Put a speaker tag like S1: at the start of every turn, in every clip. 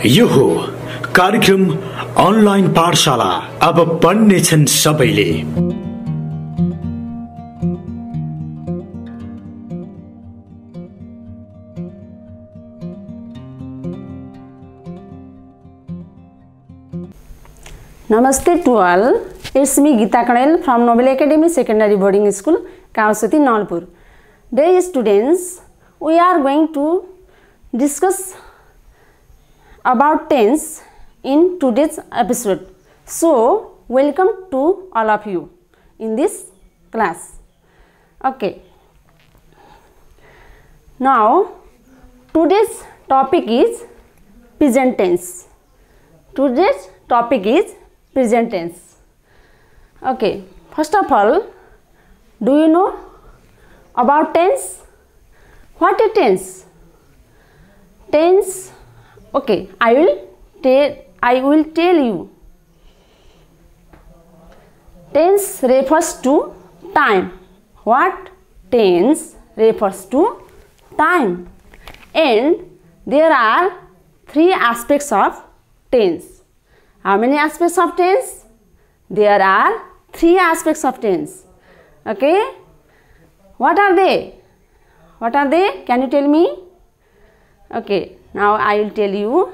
S1: यो हो कार्यक्रम अनलाइन पाठशाला। अब पढ्ने छन् सबैले।
S2: Namaste to all. It's me Geeta Kanel from Nobel Academy Secondary Boarding School, Kawasati, Nalpur. Dear students, we are going to discuss about tense in today's episode. So, welcome to all of you in this class. Okay. Now, today's topic is present tense. Today's topic is present tense. Okay, first of all, do you know about tense? What is tense? Tense, okay, I will tell you. Tense refers to time. What? Tense refers to time. And there are three aspects of tense. How many aspects of tense? There are three aspects of tense. Okay. What are they? What are they? Can you tell me? Okay. Now I will tell you.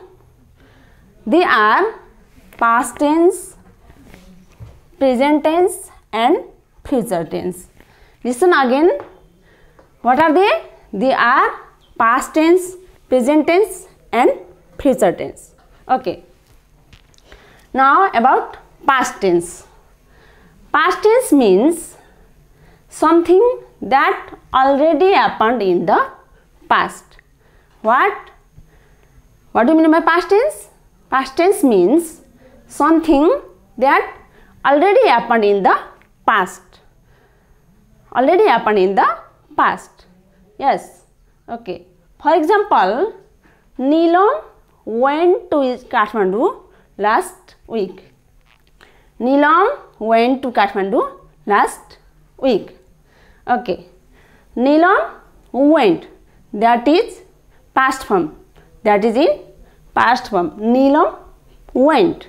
S2: They are past tense, present tense and future tense. Listen again. What are they? They are past tense, present tense and future tense. Okay. Now about past tense. Past tense means something that already happened in the past. What? What do you mean by past tense? Past tense means something that already happened in the past. Already happened in the past. Yes. Okay. For example, Neelam went to Kathmandu last week. Neelam went to Kathmandu last week. Okay. Neelam went. That is past form. That is in past form. Neelam went.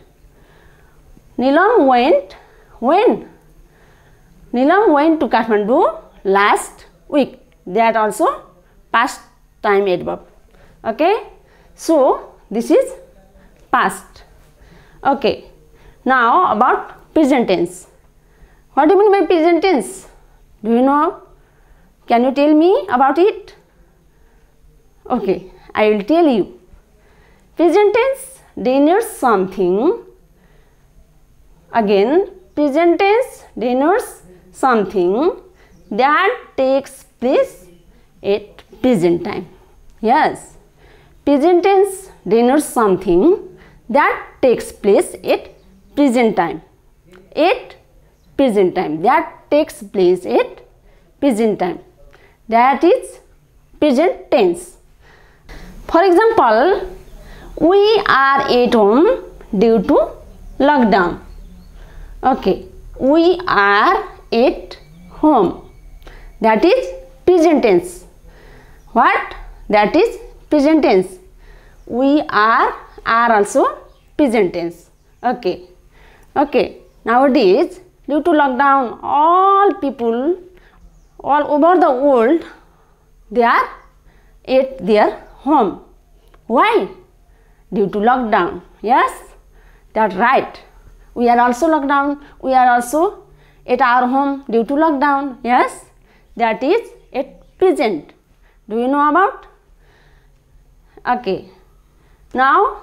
S2: Neelam went when? Neelam went to Kathmandu last week. That also past time adverb. Okay. So this is past. Okay. Now about present tense. What do you mean by present tense? Do you know? Can you tell me about it? Okay, I will tell you. Present tense denotes something. Again, present tense denotes something that takes place at present time. Yes, present tense denotes something that takes place at present time. At present time. That takes place at present time. That is present tense. For example, we are at home due to lockdown. Okay. We are at home. That is present tense. What? That is present tense. We are also present tense. Okay. Okay. Nowadays, due to lockdown, all people all over the world, they are at their home. Why? Due to lockdown. Yes, that's right. We are also locked down. We are also at our home due to lockdown. Yes, that is at present. Do you know about? Okay. Now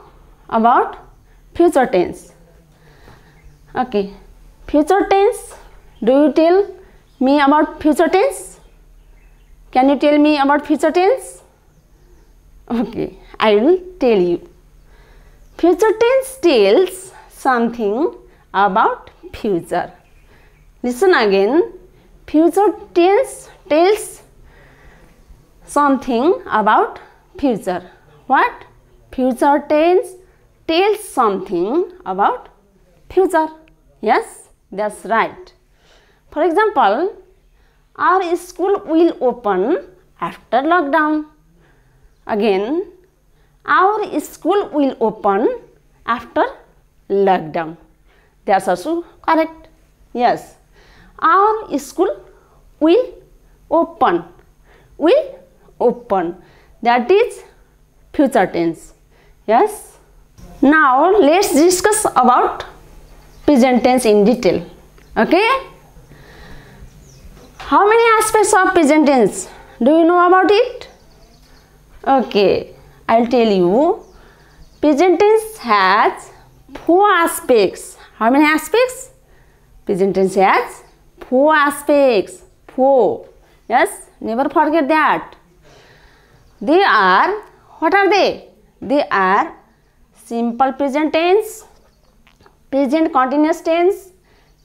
S2: about future tense. Okay. Future tense. Do you tell me about future tense? Can you tell me about future tense? Okay, I will tell you. Future tense tells something about future. Listen again. Future tense tells something about future. What? Future tense tells something about future. Yes, that's right. For example, our school will open after lockdown. Again, Our school will open after lockdown. That's also correct. Yes. Our school will open. Will open. That is future tense. Yes. Now let's discuss about present tense in detail. Okay. How many aspects of present tense do you know about it? Okay, I'll tell you. Present tense has 4 aspects. How many aspects? Present tense has 4 aspects. 4. Yes, never forget that. They are, what are they? They are simple present tense, present continuous tense,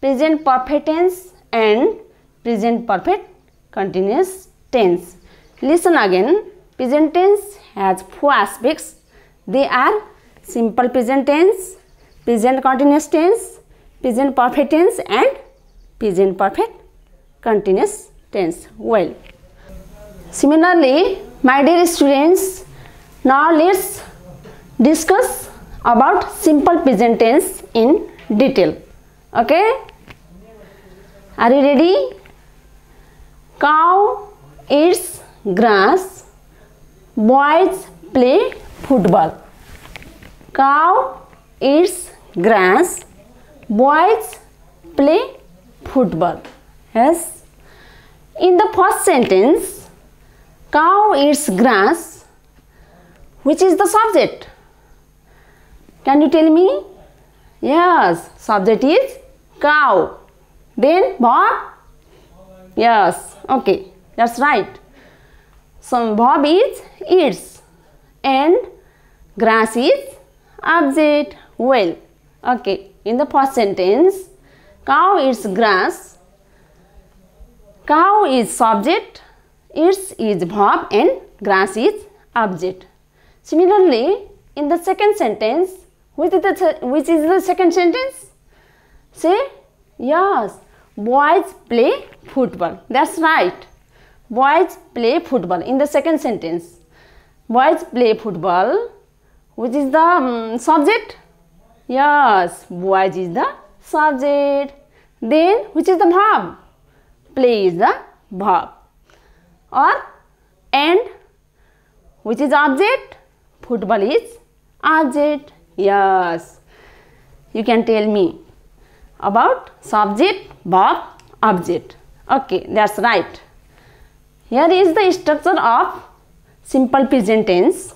S2: present perfect tense and present perfect continuous tense. Listen again. Present tense has 4 aspects. They are simple present tense, present continuous tense, present perfect tense and present perfect continuous tense. Well, similarly, my dear students, now let's discuss about simple present tense in detail. Okay? Are you ready? Cow eats grass. Boys play football. Cow eats grass. Boys play football. Yes. In the first sentence, cow eats grass. Which is the subject? Can you tell me? Yes, subject is cow. Then verb? Yes, okay, that's right. So verb is eats and grass is object. Well, okay, in the first sentence, cow eats grass. Cow is subject, eats is verb and grass is object. Similarly, in the second sentence, which is the second sentence? Say, yes, boys play football. That's right. Boys play football. In the second sentence, boys play football. Which is the subject? Yes, boys is the subject. Then, which is the verb? Play is the verb. Or, and, which is object? Football is object. Yes. You can tell me about subject, verb, object. Okay, that's right. Here is the structure of simple present tense.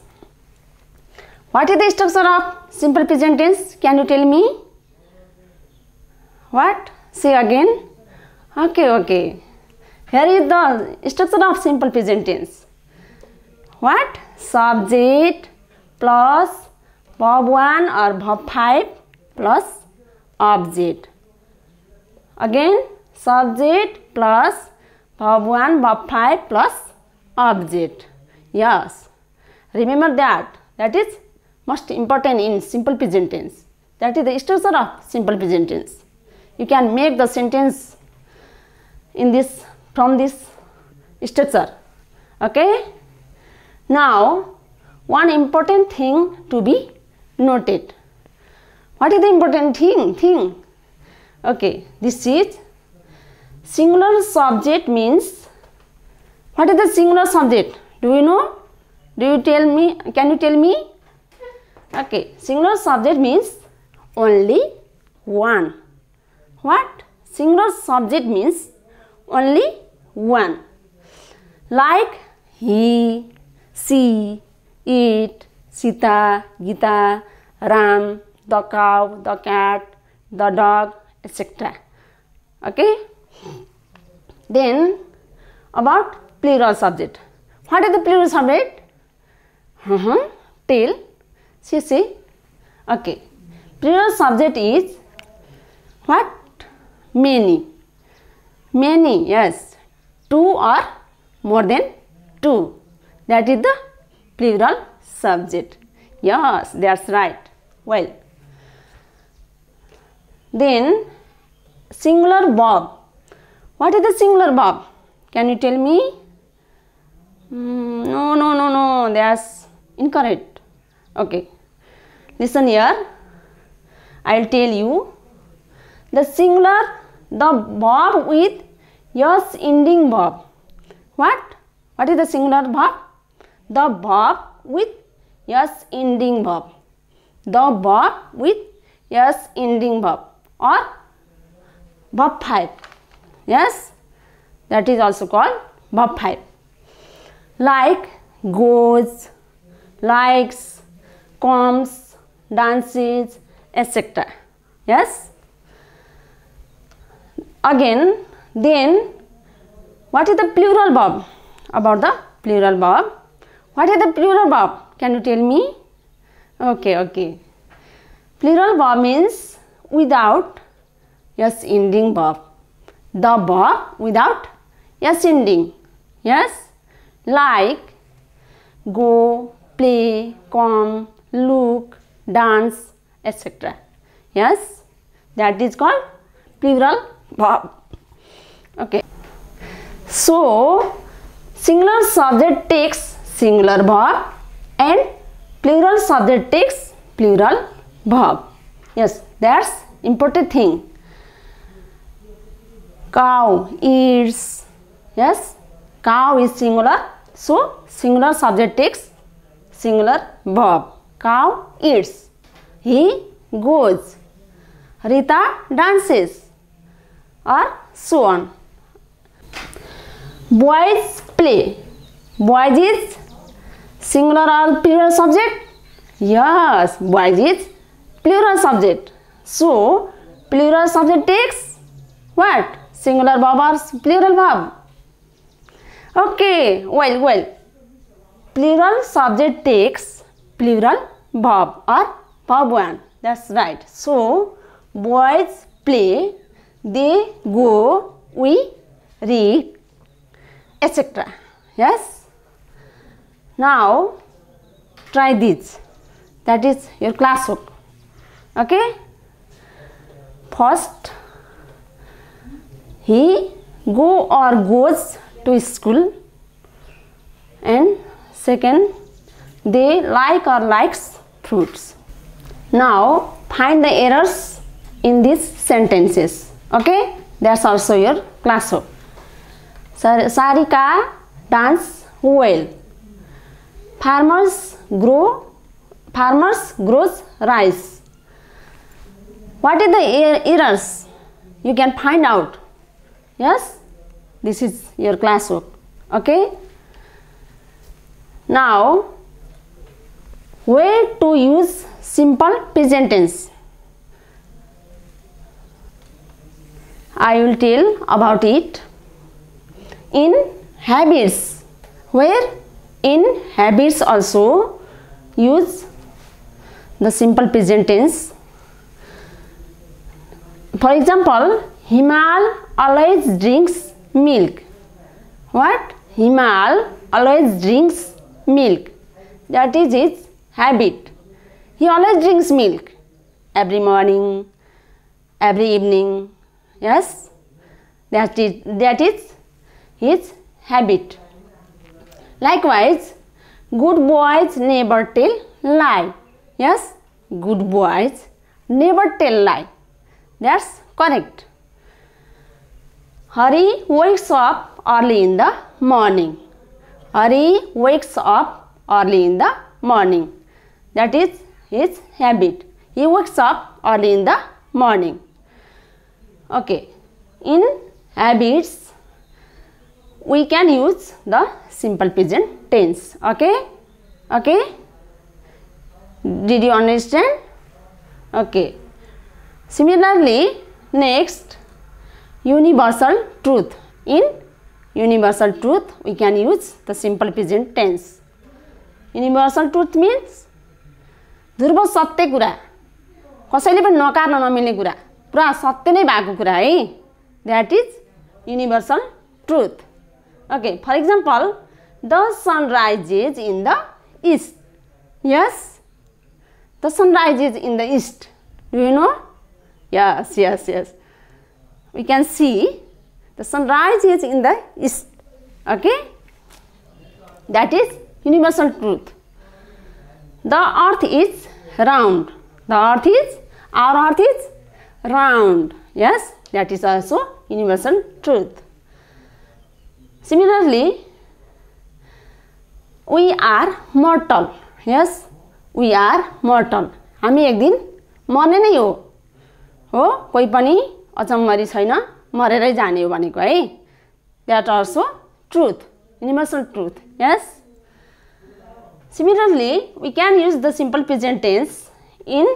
S2: What is the structure of simple present tense? Can you tell me? What? Say again. Okay. Here is the structure of simple present tense. What? Subject plus verb 1 or verb 5 plus object. Again, subject plus verb 1, verb 5 plus object. Yes. Remember that. That is most important in simple present tense. That is the structure of simple present tense. You can make the sentence in this from this structure. Okay. Now, one important thing to be noted. What is the important thing? Okay, this is singular subject means. What is the singular subject? Do you know? Do you tell me? Can you tell me? Okay, singular subject means only one. What? Singular subject means only one. Like he, she, it, Sita, Gita, Ram, the cow, the cat, the dog, etc. Okay. Then about plural subject. What is the plural subject? Tell. See. Okay. Plural subject is what? Many. Many, yes. 2 or more than 2. That is the plural subject. Yes, that's right. Well. Then singular verb. What is the singular verb? Can you tell me? No. That's incorrect. Okay, listen here. I'll tell you. The singular, the verb with s ending verb. What? What is the singular verb? The verb with s ending verb. The verb with s ending verb or verb 5. Yes, that is also called verb 5. Like goes, likes, comes, dances, etc. Yes. Again, then what is the plural verb? About the plural verb. What is the plural verb? Can you tell me? Okay. Plural verb means without s ending verb. The verb without s ending. Yes. Like, go, play, come, look, dance, etc. Yes. That is called plural verb. Okay. So, singular subject takes singular verb and plural subject takes plural verb. Yes, that's important thing. Cow eats. Yes, cow is singular. So, singular subject takes singular verb. Cow eats. He goes. Rita dances. Or so on. Boys play. Boys is singular or plural subject? Yes, boys is plural subject. So, plural subject takes what? Singular verb or plural verb? Okay, well. Plural subject takes plural verb or verb 1. That's right. So, boys play, they go, we read, etc. Yes. Now, try this. That is your classwork. Okay. First, he go or goes to school. And second, they like or likes fruits. Now, find the errors in these sentences. Okay. That's also your classwork. Sarika dance well. Farmers grows rice. What is the errors? You can find out. Yes, this is your classwork. Okay. Now, where to use simple present tense? I will tell about it. In habits, where in habits also use the simple present tense. For example, Himal always drinks milk. What? Himal always drinks milk. That is his habit. He always drinks milk every morning, every evening. Yes, that is his habit. Likewise, good boys never tell lie. Yes, good boys never tell lie. That's correct. Hari wakes up early in the morning. Hari wakes up early in the morning. That is his habit. He wakes up early in the morning. Okay. In habits, we can use the simple present tense. Okay. Did you understand? Okay. Similarly, next, universal truth. In universal truth, we can use the simple present tense. Universal truth means ध्रुव सत्य कुरा, कसैले पनि नकार्न नमिल्ने कुरा, पुरा सत्य नै भएको कुरा है. That is universal truth. Okay, for example, the sun rises in the east. Yes, the sun rises in the east. Do you know? Yes. We can see the sun rises in the east. Okay, that is universal truth. The earth is round. The earth is, our earth is round. Yes, that is also universal truth. Similarly, we are mortal. Yes, we are mortal. हामी एक दिन मर्ने नै हो कोही पनि अचम्मरी छैन मरेरै जाने हो भनेको है that also truth, universal truth. Yes, similarly we can use the simple present tense in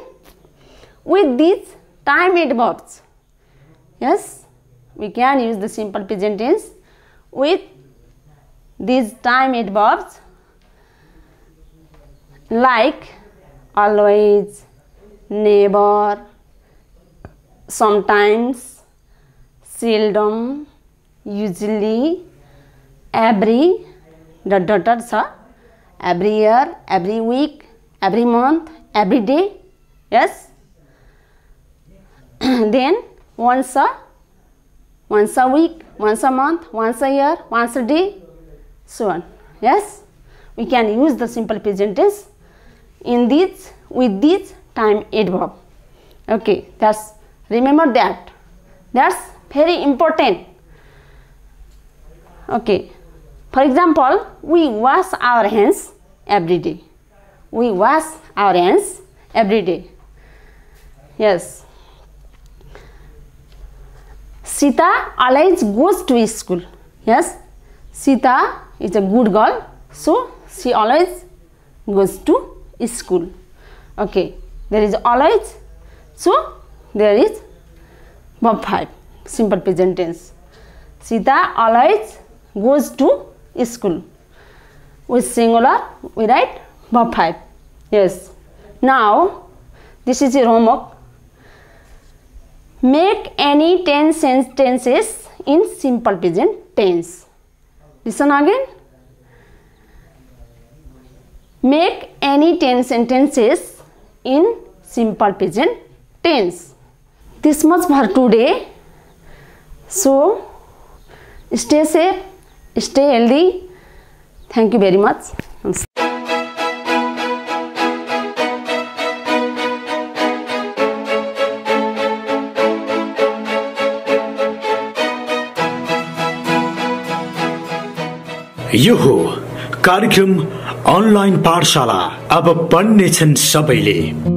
S2: with these time adverbs. Yes, we can use the simple present tense with these time adverbs like always, never, sometimes, seldom, usually, every, every year, every week, every month, every day. Yes. Then once a week, once a month, once a year, once a day, so on. Yes, we can use the simple present tense in these with this time adverb. Okay, remember that. That's very important. Okay, for example, we wash our hands every day. We wash our hands every day. Yes. Sita always goes to school. Yes, Sita is a good girl, so she always goes to school. Okay, there is always, so there is verb 5, simple present tense. Sita always goes to school. With singular, we write verb 5. Yes. Now, this is your homework. Make any 10 sentences in simple present tense. Listen again. Make any 10 sentences in simple present tense. This much for today. So, stay safe, stay healthy. Thank you very much.
S1: यो हो कार्यक्रम online पाठशाला अब पढ्नेछन् सबैले।